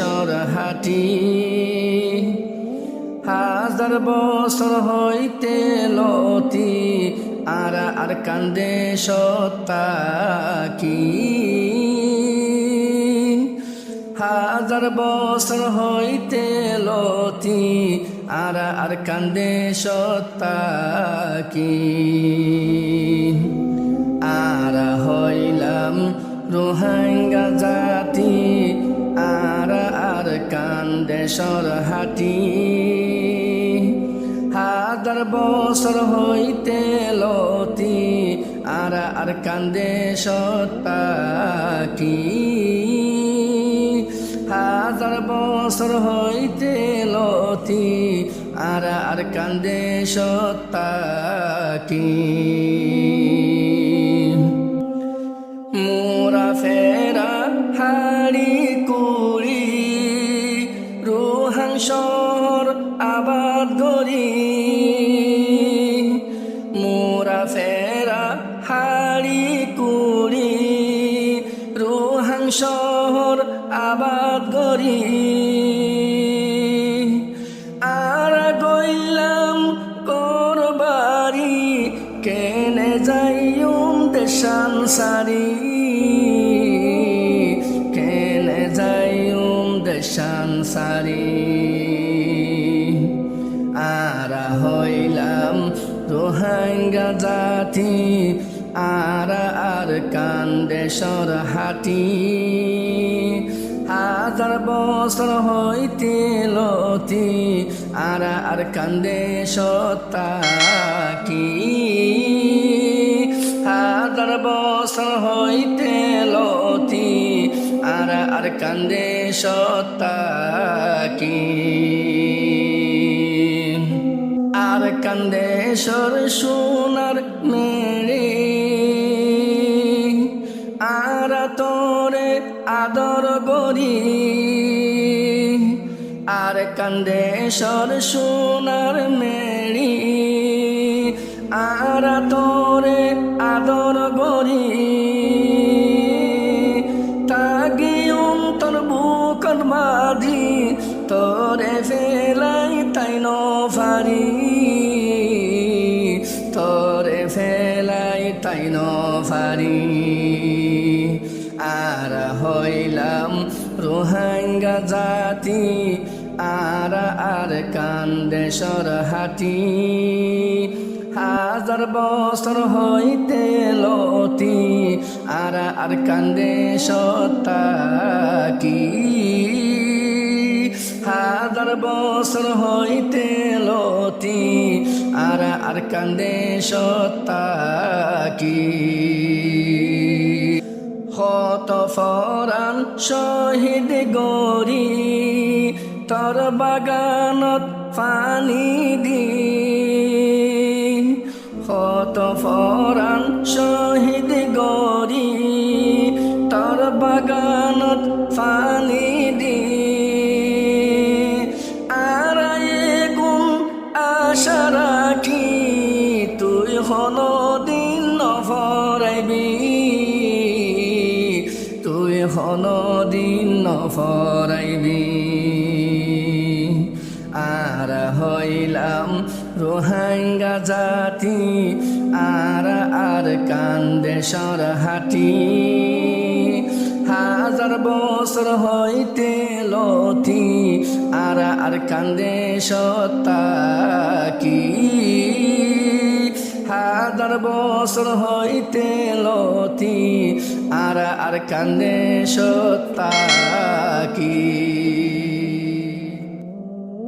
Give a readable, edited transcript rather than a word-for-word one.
সরহাটি হাজার বছর হইতে লতি আর কান্দে সত্তা কি হাজার বছর হইতে লতি আর কান্দে সত্তা কি আর হইলাম রোহিঙ্গা জাতি আর কান্দে সরহাটি হাজার বছর হইতে লতি আর কান্দে সত্তা কি হাজার বছর হইতে লতি আর কান্দে সত্তা কি মোরা ফেরা হাড়ি কুড়ি রোহাং শহর আবাদ গরি মোরা ফেরা হাড়ি কুড়ি রোহাং শহর আবাদ গরি আর গইলাম করবারি কেনে যাইম দেশান সারি কেনে যাইম দেশান সারি আর হইলাম রোহিঙ্গা জাতি আর কান্দে সরহাটি হাজার বছর হইতে লতি আর কান্দে সত্তা কি হাজার বছর হইতে লতি আর কান্দে সত্তা কি আর কান্দে সর সোনার মেরে আর তোরে আদর গরি আর কান্দে সর সোনার মেরি আর তোরে আদর গরি তাগিউম তোর বুকর মাঝি তোরে ফেলাই তাই নফারি তোরে ফেলাই তাই নফারি আর হইলাম রোহিঙ্গা জাতি আর কান্দে সরহাটি হাজার বছর হইতে লতি আর কান্দে সত্তা কি হাজার বছর হইতে লতি আর কান্দে সত্তা কি হত ফরান শহীদ গরি তোর বাগানত পানি দি হত ফরান শহীদ গরি তোর বাগানত পানি দি আর গুণ আশা রাখি তুই হনদিন নফরাইবি তুই হনদিন নফরাইবি আর হইলাম রোহিঙ্গা জাতি আর কান্দে সরহাটি হাজার বছর হইতে লতি আর কান্দে সত্তা কি হাজার বছর হইতে লতি আর কান্দে সত্তা কি